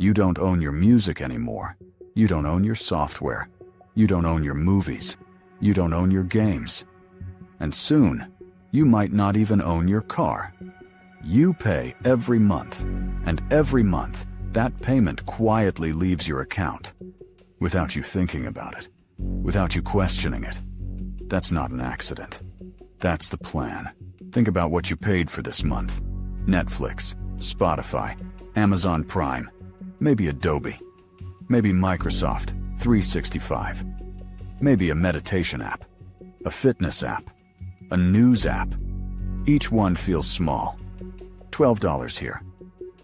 You don't own your music anymore. You don't own your software. You don't own your movies. You don't own your games. And soon, you might not even own your car. You pay every month, and every month, that payment quietly leaves your account, without you thinking about it, without you questioning it. That's not an accident. That's the plan. Think about what you paid for this month. Netflix, Spotify, Amazon Prime, maybe Adobe, maybe Microsoft 365, maybe a meditation app, a fitness app, a news app. Each one feels small. $12 here,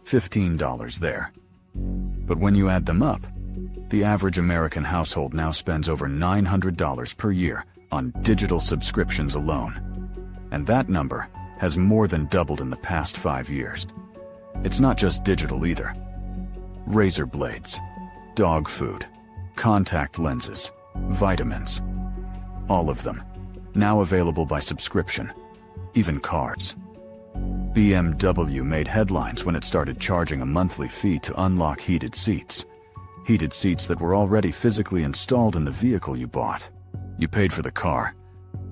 $15 there. But when you add them up, the average American household now spends over $900 per year on digital subscriptions alone. And that number has more than doubled in the past 5 years. It's not just digital either. Razor blades, dog food, contact lenses, vitamins, all of them, now available by subscription, even cars. BMW made headlines when it started charging a monthly fee to unlock heated seats that were already physically installed in the vehicle you bought. You paid for the car,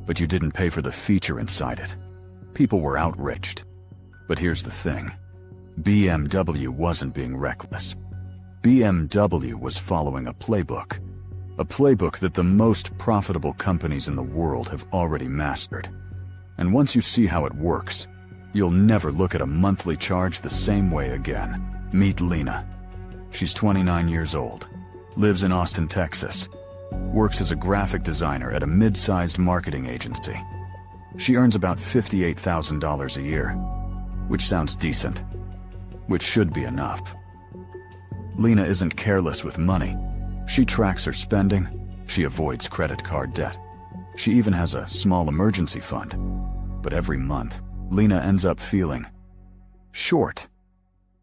but you didn't pay for the feature inside it. People were outraged. But here's the thing. BMW wasn't being reckless. BMW was following a playbook that the most profitable companies in the world have already mastered. And once you see how it works, you'll never look at a monthly charge the same way again. Meet Lena. She's 29 years old, lives in Austin, Texas, works as a graphic designer at a mid-sized marketing agency. She earns about $58,000 a year, which sounds decent, which should be enough. Lena isn't careless with money. She tracks her spending. She avoids credit card debt. She even has a small emergency fund. But every month, Lena ends up feeling short,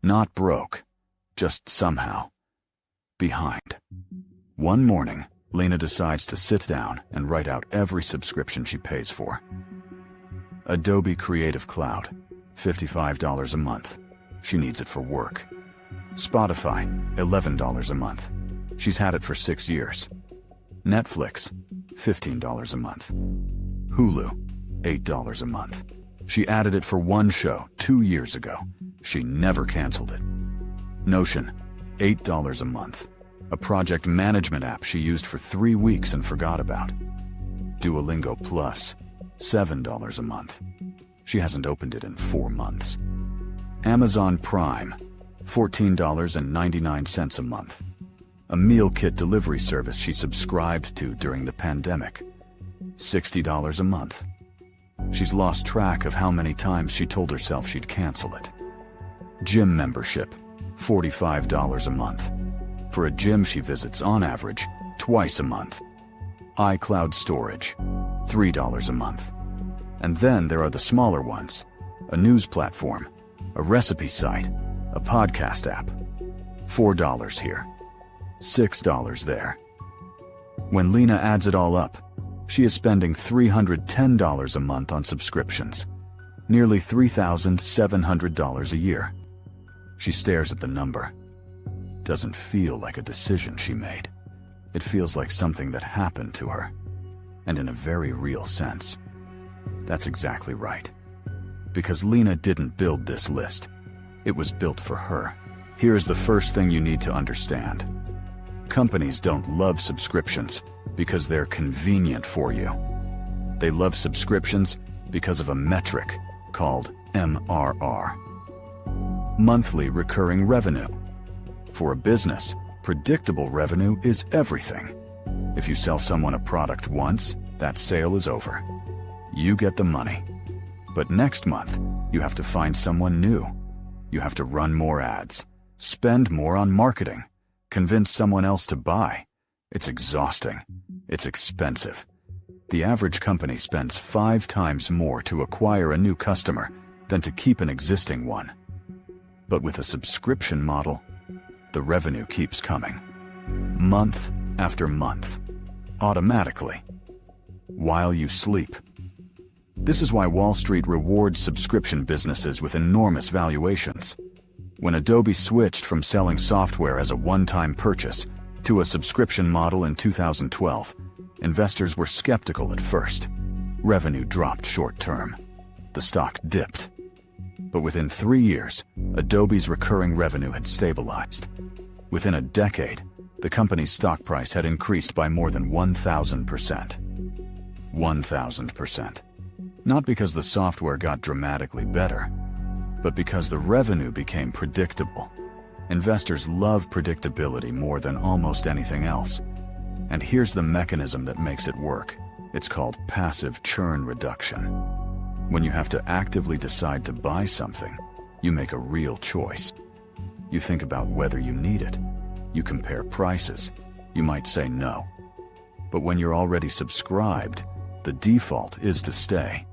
not broke, just somehow behind. One morning, Lena decides to sit down and write out every subscription she pays for. Adobe Creative Cloud, $55 a month. She needs it for work. Spotify, $11 a month. She's had it for 6 years. Netflix, $15 a month. Hulu, $8 a month. She added it for one show 2 years ago. She never canceled it. Notion, $8 a month. A project management app she used for 3 weeks and forgot about. Duolingo Plus, $7 a month. She hasn't opened it in 4 months. Amazon Prime, $14.99 a month. A meal kit delivery service she subscribed to during the pandemic. $60 a month. She's lost track of how many times she told herself she'd cancel it. Gym membership, $45 a month. For a gym she visits on average twice a month. iCloud storage, $3 a month. And then there are the smaller ones, a news platform, a recipe site, a podcast app. $4 here, $6 there. When Lena adds it all up, she is spending $310 a month on subscriptions, nearly $3,700 a year. She stares at the number. Doesn't feel like a decision she made. It feels like something that happened to her, and in a very real sense. That's exactly right. Because Lena didn't build this list. It was built for her. Here's the first thing you need to understand. Companies don't love subscriptions because they're convenient for you. They love subscriptions because of a metric called MRR. Monthly recurring revenue. For a business, predictable revenue is everything. If you sell someone a product once, that sale is over. You get the money. But next month, you have to find someone new. You have to run more ads, spend more on marketing, convince someone else to buy. It's exhausting. It's expensive. The average company spends 5 times more to acquire a new customer than to keep an existing one. But with a subscription model, the revenue keeps coming. Month after month. Automatically. While you sleep. This is why Wall Street rewards subscription businesses with enormous valuations. When Adobe switched from selling software as a one-time purchase to a subscription model in 2012, investors were skeptical at first. Revenue dropped short-term. The stock dipped. But within 3 years, Adobe's recurring revenue had stabilized. Within a decade, the company's stock price had increased by more than 1,000%. 1,000%. Not because the software got dramatically better, but because the revenue became predictable. Investors love predictability more than almost anything else. And here's the mechanism that makes it work. It's called passive churn reduction. When you have to actively decide to buy something, you make a real choice. You think about whether you need it. You compare prices. You might say no. But when you're already subscribed, the default is to stay.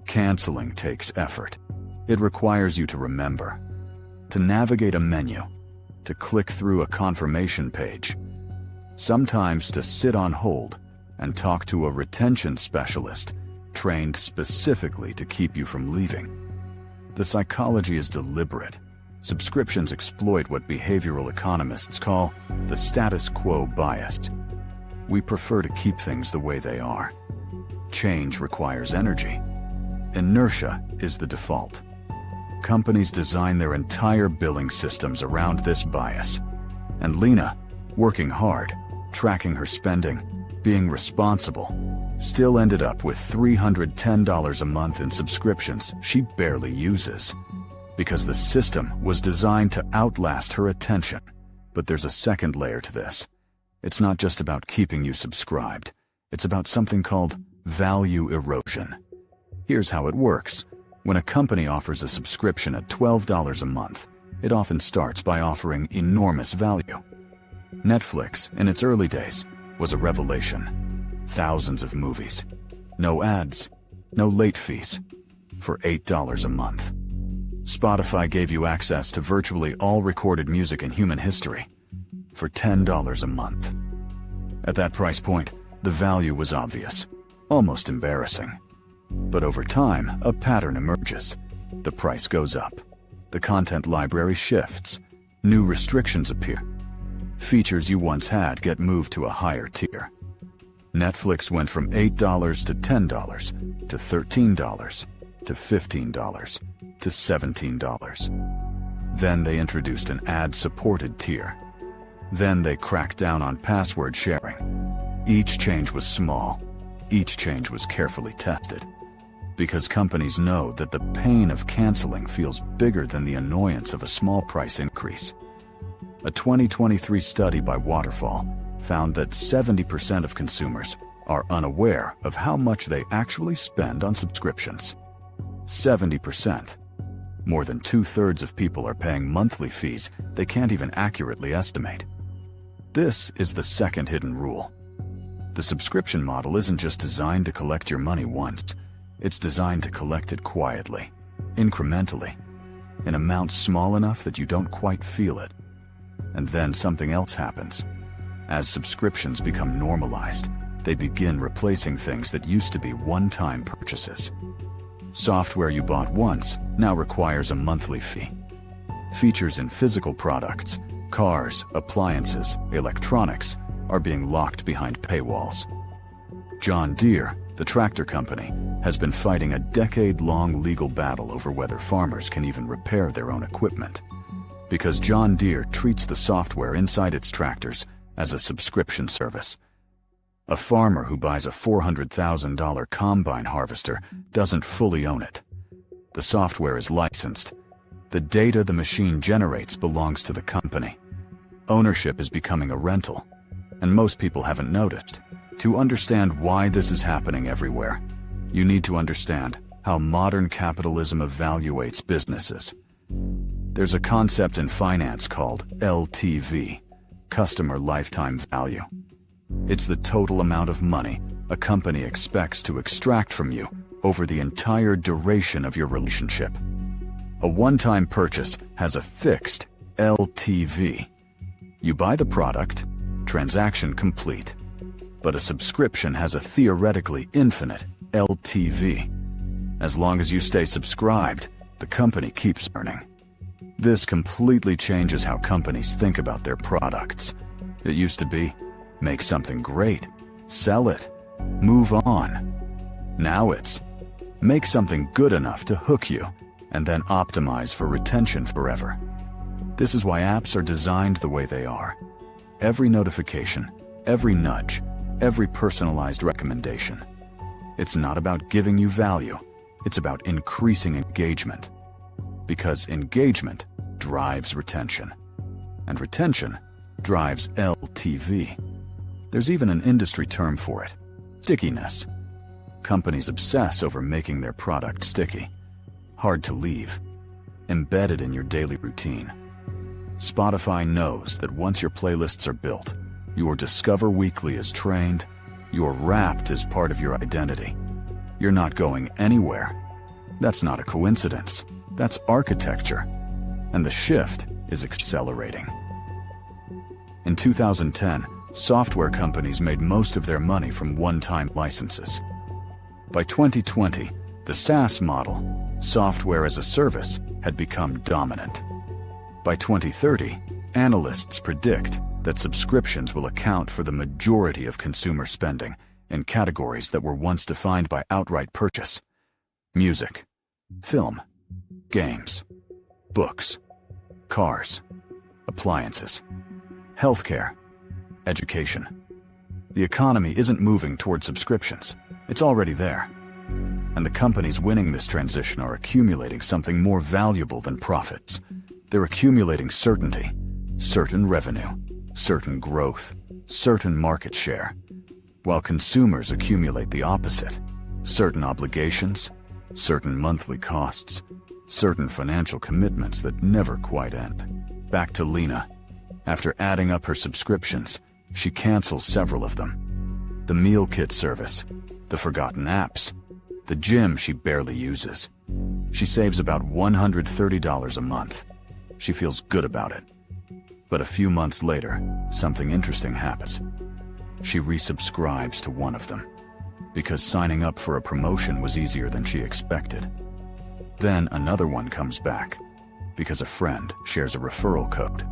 Canceling takes effort. It requires you to remember, to navigate a menu, to click through a confirmation page, sometimes to sit on hold and talk to a retention specialist trained specifically to keep you from leaving. The psychology is deliberate. Subscriptions exploit what behavioral economists call the status quo bias. We prefer to keep things the way they are. Change requires energy. Inertia is the default. Companies design their entire billing systems around this bias. And Lena, working hard, tracking her spending, being responsible, still ended up with $310 a month in subscriptions she barely uses. Because the system was designed to outlast her attention. But there's a second layer to this. It's not just about keeping you subscribed. It's about something called value erosion. Here's how it works. When a company offers a subscription at $12 a month, it often starts by offering enormous value. Netflix, in its early days, was a revelation. Thousands of movies. No ads. No late fees. For $8 a month. Spotify gave you access to virtually all recorded music in human history. For $10 a month. At that price point, the value was obvious. Almost embarrassing. But over time, a pattern emerges. The price goes up. The content library shifts. New restrictions appear. Features you once had get moved to a higher tier. Netflix went from $8 to $10 to $13 to $15 to $17. Then they introduced an ad-supported tier. Then they cracked down on password sharing. Each change was small. Each change was carefully tested. Because companies know that the pain of canceling feels bigger than the annoyance of a small price increase. A 2023 study by Waterfall found that 70% of consumers are unaware of how much they actually spend on subscriptions. 70%. More than 2/3 of people are paying monthly fees they can't even accurately estimate. This is the second hidden rule. The subscription model isn't just designed to collect your money once. It's designed to collect it quietly, incrementally, in amounts small enough that you don't quite feel it. And then something else happens. As subscriptions become normalized, they begin replacing things that used to be one-time purchases. Software you bought once now requires a monthly fee. Features in physical products, cars, appliances, electronics, are being locked behind paywalls. John Deere, the tractor company, has been fighting a decade-long legal battle over whether farmers can even repair their own equipment. Because John Deere treats the software inside its tractors as a subscription service. A farmer who buys a $400,000 combine harvester doesn't fully own it. The software is licensed. The data the machine generates belongs to the company. Ownership is becoming a rental. And most people haven't noticed. To understand why this is happening everywhere, you need to understand how modern capitalism evaluates businesses. There's a concept in finance called LTV, customer lifetime value. It's the total amount of money a company expects to extract from you over the entire duration of your relationship. A one-time purchase has a fixed LTV. You buy the product, transaction complete. But a subscription has a theoretically infinite LTV. As long as you stay subscribed, the company keeps earning. This completely changes how companies think about their products. It used to be, make something great, sell it, move on. Now it's, make something good enough to hook you, and then optimize for retention forever. This is why apps are designed the way they are. Every notification, every nudge, every personalized recommendation. It's not about giving you value, it's about increasing engagement. Because engagement drives retention, and retention drives LTV. There's even an industry term for it: stickiness. Companies obsess over making their product sticky, hard to leave, embedded in your daily routine. Spotify knows that once your playlists are built, your Discover Weekly is trained, you're wrapped as part of your identity. You're not going anywhere. That's not a coincidence. That's architecture. And the shift is accelerating. In 2010, software companies made most of their money from one-time licenses. By 2020, the SaaS model, software as a service, had become dominant. By 2030, analysts predict that subscriptions will account for the majority of consumer spending in categories that were once defined by outright purchase: music, film, games, books, cars, appliances, healthcare, education. The economy isn't moving toward subscriptions. It's already there. And the companies winning this transition are accumulating something more valuable than profits. They're accumulating certainty, certain revenue, certain growth, certain market share, while consumers accumulate the opposite: certain obligations, certain monthly costs, certain financial commitments that never quite end. Back to Lena. After adding up her subscriptions, she cancels several of them. The meal kit service, the forgotten apps, the gym she barely uses. She saves about $130 a month. She feels good about it. But a few months later, something interesting happens. She resubscribes to one of them, because signing up for a promotion was easier than she expected. Then another one comes back, because a friend shares a referral code.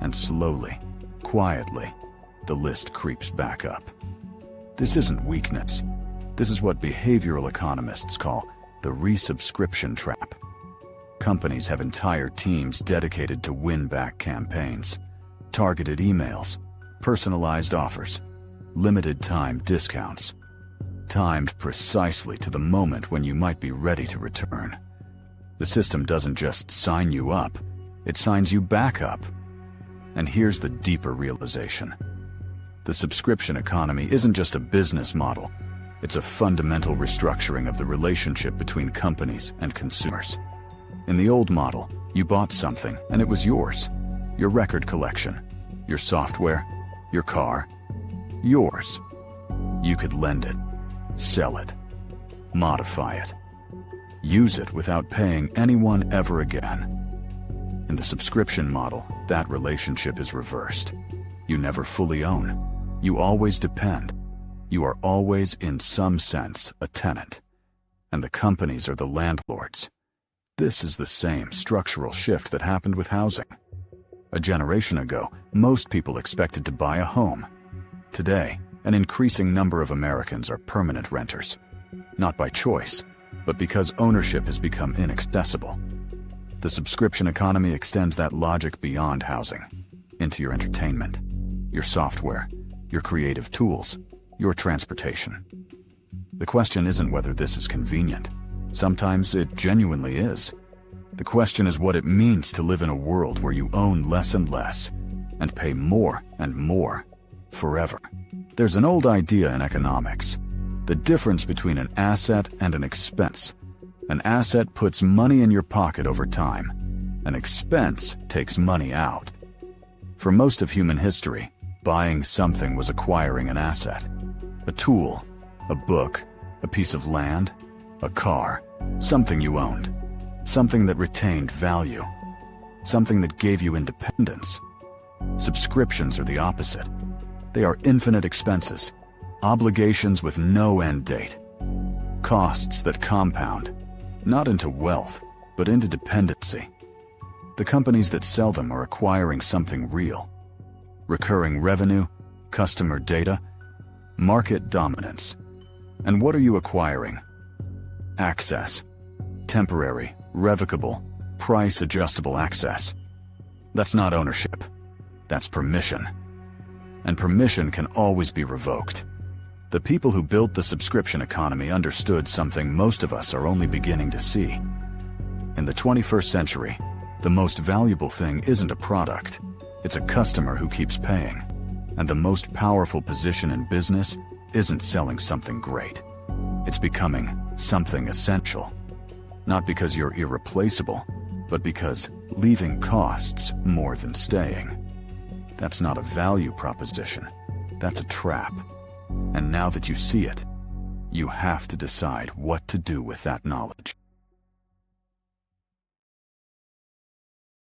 And slowly, quietly, the list creeps back up. This isn't weakness. This is what behavioral economists call the resubscription trap. Companies have entire teams dedicated to win-back campaigns, targeted emails, personalized offers, limited-time discounts, timed precisely to the moment when you might be ready to return. The system doesn't just sign you up, it signs you back up. And here's the deeper realization. The subscription economy isn't just a business model, it's a fundamental restructuring of the relationship between companies and consumers. In the old model, you bought something and it was yours. Your record collection, your software, your car, yours. You could lend it, sell it, modify it, use it without paying anyone ever again. In the subscription model, that relationship is reversed. You never fully own. You always depend. You are always, in some sense, a tenant. And the companies are the landlords. This is the same structural shift that happened with housing. A generation ago, most people expected to buy a home. Today, an increasing number of Americans are permanent renters. Not by choice, but because ownership has become inaccessible. The subscription economy extends that logic beyond housing, into your entertainment, your software, your creative tools, your transportation. The question isn't whether this is convenient. Sometimes it genuinely is. The question is what it means to live in a world where you own less and less, and pay more and more, forever. There's an old idea in economics: the difference between an asset and an expense. An asset puts money in your pocket over time. An expense takes money out. For most of human history, buying something was acquiring an asset. A tool, a book, a piece of land, a car, something you owned, something that retained value, something that gave you independence. Subscriptions are the opposite. They are infinite expenses, obligations with no end date, costs that compound, not into wealth, but into dependency. The companies that sell them are acquiring something real. Recurring revenue, customer data, market dominance. And what are you acquiring? Access. Temporary, revocable, price-adjustable access. That's not ownership. That's permission. And permission can always be revoked. The people who built the subscription economy understood something most of us are only beginning to see. In the 21st century, the most valuable thing isn't a product, it's a customer who keeps paying. And the most powerful position in business isn't selling something great. It's becoming something essential. Not because you're irreplaceable, but because leaving costs more than staying. That's not a value proposition. That's a trap. And now that you see it, you have to decide what to do with that knowledge.